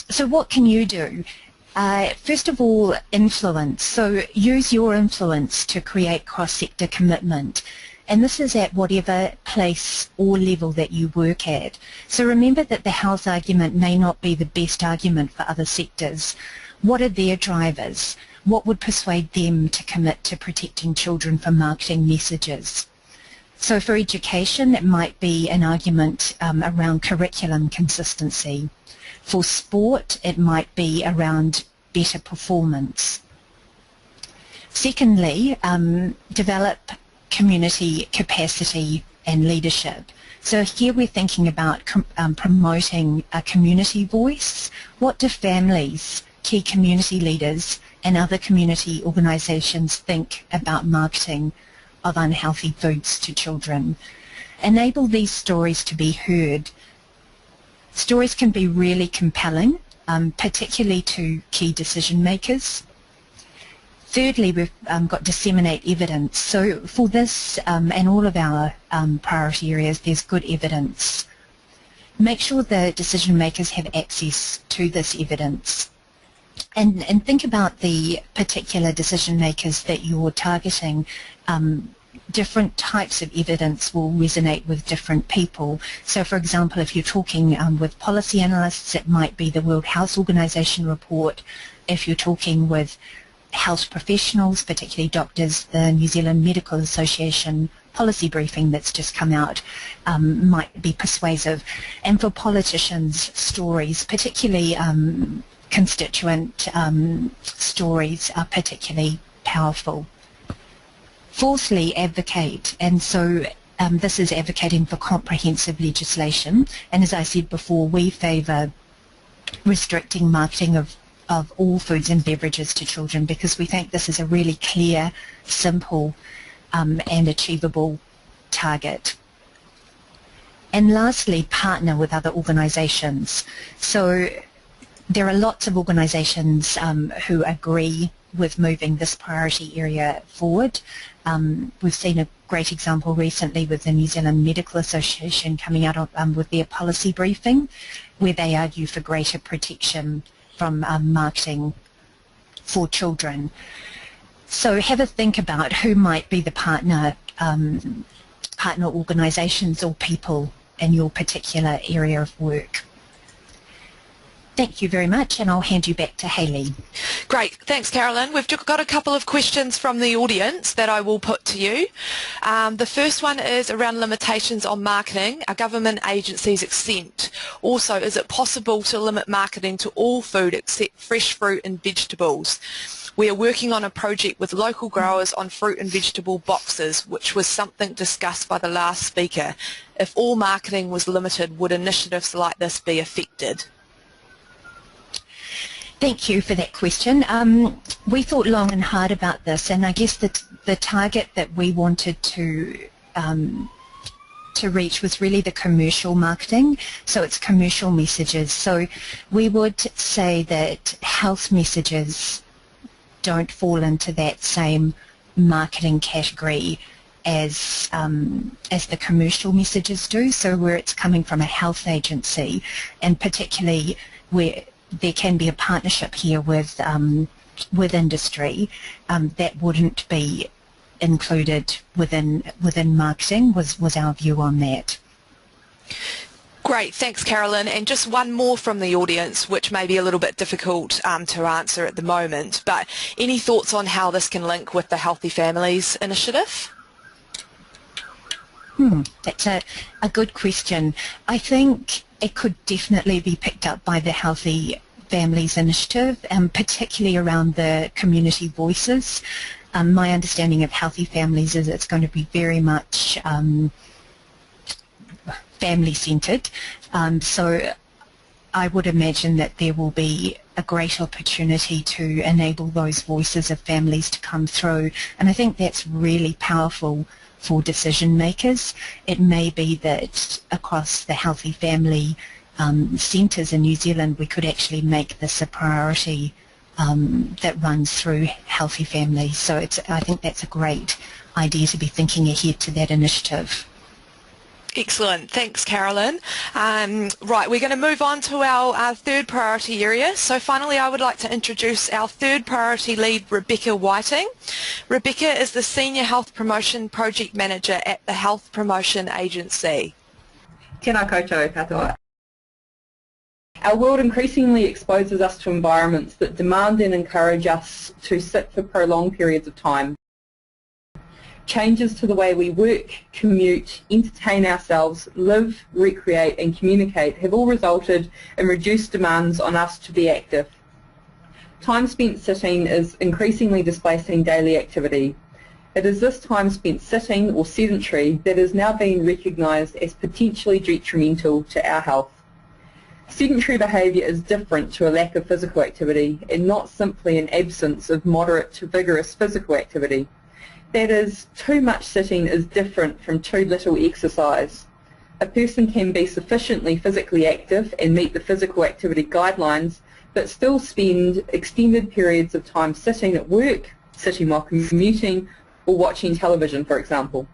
So what can you do? First of all, influence. So use your influence to create cross-sector commitment. And this is at whatever place or level that you work at. So remember that the health argument may not be the best argument for other sectors. What are their drivers? What would persuade them to commit to protecting children from marketing messages? So for education, it might be an argument around curriculum consistency. For sport, it might be around better performance. Secondly, develop community capacity and leadership. So here we're thinking about promoting a community voice. What do families, key community leaders and other community organisations think about marketing of unhealthy foods to children? Enable these stories to be heard. Stories can be really compelling, particularly to key decision makers. Thirdly, we've got disseminate evidence. So for this and all of our priority areas, there's good evidence. Make sure the decision makers have access to this evidence. And think about the particular decision makers that you're targeting. Different types of evidence will resonate with different people. So for example, if you're talking with policy analysts, it might be the World Health Organization report. If you're talking with health professionals, particularly doctors, the New Zealand Medical Association policy briefing that's just come out might be persuasive. And for politicians, stories, particularly constituent stories, are particularly powerful. Fourthly, advocate, and so this is advocating for comprehensive legislation, and as I said before, we favour restricting marketing of all foods and beverages to children because we think this is a really clear, simple and achievable target. And lastly, partner with other organisations. So there are lots of organisations who agree with moving this priority area forward. We've seen a great example recently with the New Zealand Medical Association coming out with their policy briefing where they argue for greater protection from marketing for children. So have a think about who might be the partner organisations or people in your particular area of work. Thank you very much, and I'll hand you back to Hayley. Great, thanks Carolyn. We've got a couple of questions from the audience that I will put to you. The first one is around limitations on marketing. Are government agencies exempt? Also, is it possible to limit marketing to all food except fresh fruit and vegetables? We are working on a project with local growers on fruit and vegetable boxes, which was something discussed by the last speaker. If all marketing was limited, would initiatives like this be affected? Thank you for that question. We thought long and hard about this, and I guess the target that we wanted to reach was really the commercial marketing, so it's commercial messages. So we would say that health messages don't fall into that same marketing category as the commercial messages do. So where it's coming from a health agency, and particularly where there can be a partnership here with industry, that wouldn't be included within marketing was our view on that. Great, thanks Carolyn. And just one more from the audience, which may be a little bit difficult to answer at the moment, but any thoughts on how this can link with the Healthy Families Initiative? That's a good question. I think it could definitely be picked up by the Healthy Families Initiative, particularly around the community voices. My understanding of Healthy Families is it's going to be very much family-centred, so I would imagine that there will be a great opportunity to enable those voices of families to come through, and I think that's really powerful for decision makers. It may be that across the Healthy Family centres in New Zealand we could actually make this a priority that runs through Healthy Families. So I think that's a great idea to be thinking ahead to that initiative. Excellent. Thanks, Carolyn. Right, we're going to move on to our third priority area. So finally, I would like to introduce our third priority lead, Rebecca Whiting. Rebecca is the Senior Health Promotion Project Manager at the Health Promotion Agency. Tēnā koutou katoa. Our world increasingly exposes us to environments that demand and encourage us to sit for prolonged periods of time. Changes to the way we work, commute, entertain ourselves, live, recreate and communicate have all resulted in reduced demands on us to be active. Time spent sitting is increasingly displacing daily activity. It is this time spent sitting or sedentary that is now being recognised as potentially detrimental to our health. Sedentary behaviour is different to a lack of physical activity and not simply an absence of moderate to vigorous physical activity. That is, too much sitting is different from too little exercise. A person can be sufficiently physically active and meet the physical activity guidelines, but still spend extended periods of time sitting at work, sitting while commuting, or watching television, for example.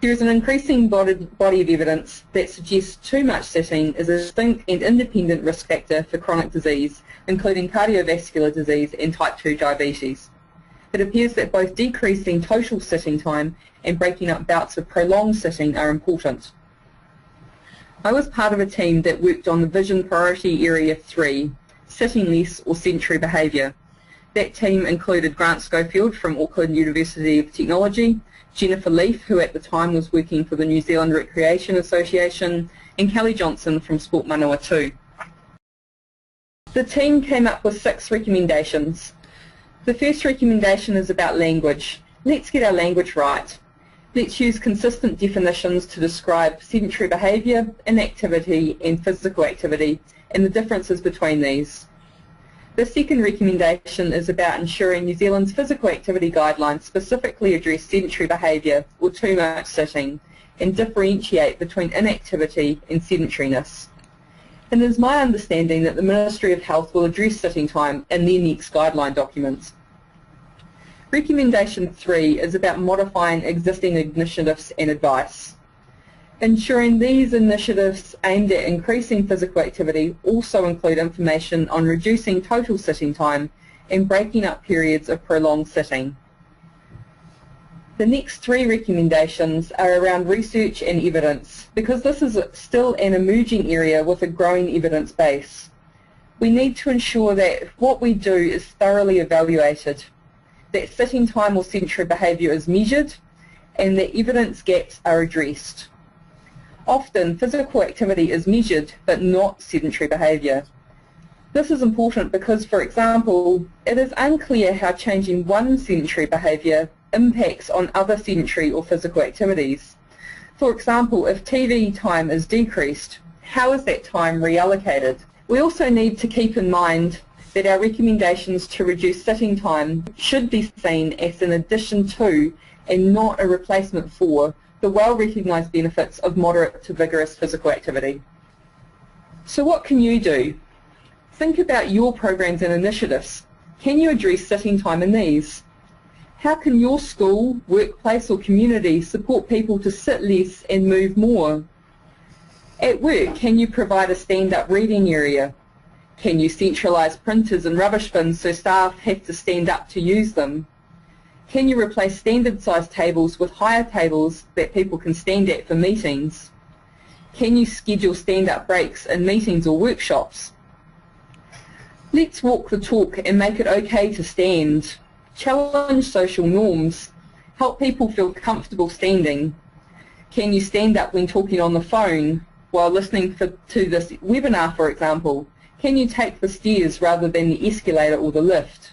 There is an increasing body of evidence that suggests too much sitting is a distinct and independent risk factor for chronic disease, including cardiovascular disease and type 2 diabetes. It appears that both decreasing total sitting time and breaking up bouts of prolonged sitting are important. I was part of a team that worked on the Vision Priority Area 3, Sitting Less or Sedentary Behaviour. That team included Grant Schofield from Auckland University of Technology, Jennifer Leaf, who at the time was working for the New Zealand Recreation Association, and Kelly Johnson from Sport Manawatu. The team came up with 6 recommendations. The first recommendation is about language. Let's get our language right. Let's use consistent definitions to describe sedentary behaviour, inactivity and physical activity and the differences between these. The second recommendation is about ensuring New Zealand's physical activity guidelines specifically address sedentary behaviour or too much sitting and differentiate between inactivity and sedentariness. And it is my understanding that the Ministry of Health will address sitting time in their next guideline documents. Recommendation 3 is about modifying existing initiatives and advice. Ensuring these initiatives aimed at increasing physical activity also include information on reducing total sitting time and breaking up periods of prolonged sitting. The next 3 recommendations are around research and evidence, because this is still an emerging area with a growing evidence base. We need to ensure that what we do is thoroughly evaluated, that sitting time or sedentary behaviour is measured, and that evidence gaps are addressed. Often, physical activity is measured, but not sedentary behaviour. This is important because, for example, it is unclear how changing one sedentary behaviour impacts on other sedentary or physical activities. For example, if TV time is decreased, how is that time reallocated? We also need to keep in mind that our recommendations to reduce sitting time should be seen as an addition to and not a replacement for the well-recognised benefits of moderate to vigorous physical activity. So what can you do? Think about your programs and initiatives. Can you address sitting time in these? How can your school, workplace or community support people to sit less and move more? At work, can you provide a stand-up reading area? Can you centralise printers and rubbish bins so staff have to stand up to use them? Can you replace standard-sized tables with higher tables that people can stand at for meetings? Can you schedule stand-up breaks in meetings or workshops? Let's walk the talk and make it okay to stand. Challenge social norms. Help people feel comfortable standing. Can you stand up when talking on the phone while listening to this webinar, for example? Can you take the stairs rather than the escalator or the lift?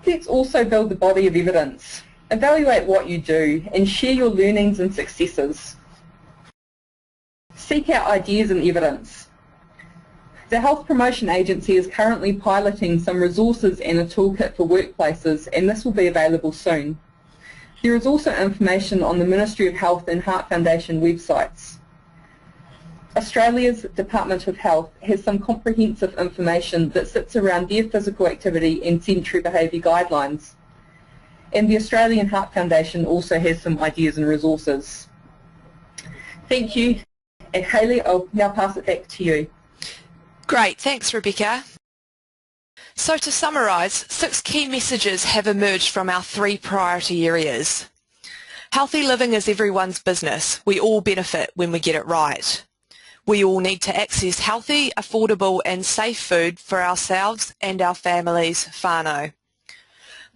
Let's also build the body of evidence. Evaluate what you do and share your learnings and successes. Seek out ideas and evidence. The Health Promotion Agency is currently piloting some resources and a toolkit for workplaces, and this will be available soon. There is also information on the Ministry of Health and Heart Foundation websites. Australia's Department of Health has some comprehensive information that sits around their physical activity and sedentary behaviour guidelines. And the Australian Heart Foundation also has some ideas and resources. Thank you. And Hayley, I'll now pass it back to you. Great, thanks Rebecca. So to summarise, 6 key messages have emerged from our 3 priority areas. Healthy living is everyone's business. We all benefit when we get it right. We all need to access healthy, affordable and safe food for ourselves and our families' whānau.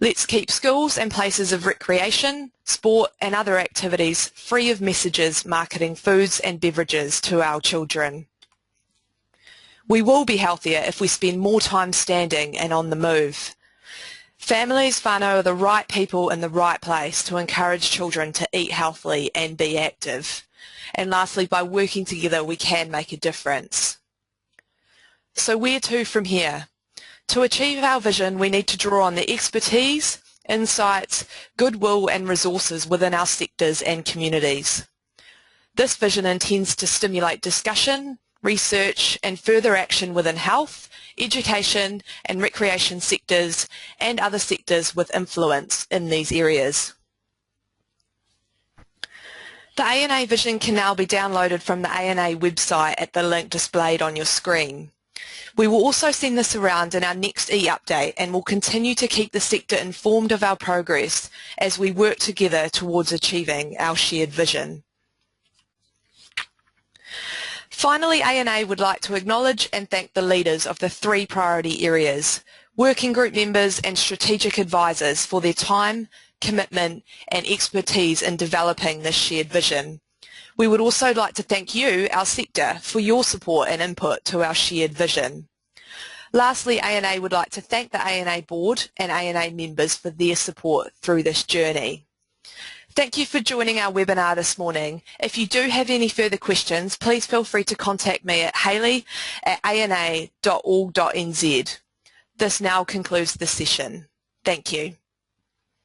Let's keep schools and places of recreation, sport and other activities free of messages marketing foods and beverages to our children. We will be healthier if we spend more time standing and on the move. Families, whānau are the right people in the right place to encourage children to eat healthily and be active. And lastly, by working together we can make a difference. So where to from here? To achieve our vision we need to draw on the expertise, insights, goodwill and resources within our sectors and communities. This vision intends to stimulate discussion, research and further action within health, education and recreation sectors and other sectors with influence in these areas. The ANA vision can now be downloaded from the ANA website at the link displayed on your screen. We will also send this around in our next e-update and will continue to keep the sector informed of our progress as we work together towards achieving our shared vision. Finally, ANA would like to acknowledge and thank the leaders of the 3 priority areas, working group members and strategic advisors for their time, commitment and expertise in developing this shared vision. We would also like to thank you, our sector, for your support and input to our shared vision. Lastly, ANA would like to thank the ANA board and ANA members for their support through this journey. Thank you for joining our webinar this morning. If you do have any further questions, please feel free to contact me at hayley@ana.org.nz. This now concludes the session. Thank you.